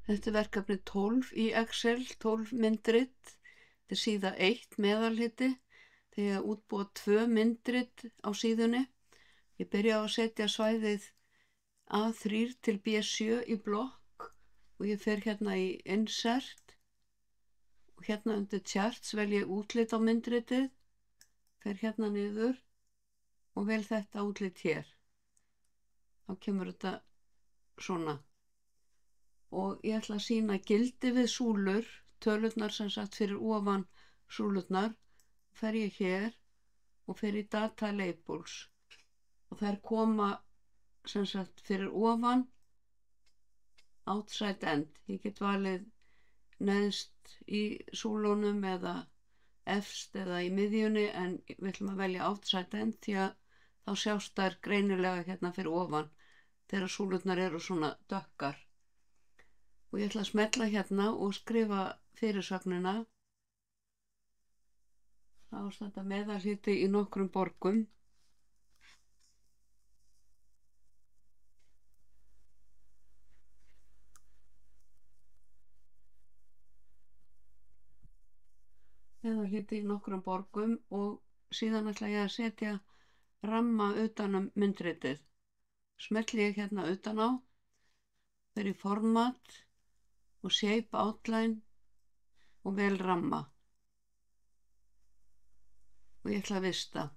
Þetta er verkefni 12 í Excel, 12 myndrit. Þetta er síða 1 meðalhiti. Þegar ég útbúa 2 myndrit á síðunni. Ég byrja á að setja svæðið A3 til B7 í blokk og ég fer hérna í Insert og hérna undir Charts vel ég útlit á myndritið, fer hérna niður og vel þetta útlit hér. Þá kemur þetta svona. Og ég ætla að sýna gildi við súlur, tölurnar sem sagt fyrir ofan súlurnar, fer ég hér og fer í Data Labels og þær koma sem sagt fyrir ofan outside end. Ég get valið neðst í súlunum eða efst eða í miðjunni en við ætlum að velja outside end því að þá sjást þær greinilega hérna fyrir ofan þegar súlurnar eru svona dökkar. Og ég ætla að smella hérna og skrifa fyrirsögnina. Þá er þetta meðalhiti í nokkrum borgum. Meðalhiti í nokkrum borgum og síðan ætla ég að setja ramma utan myndritið. Smelli ég hérna utan á, fer í format og shape outline og vel ramma og ég ætla að vista.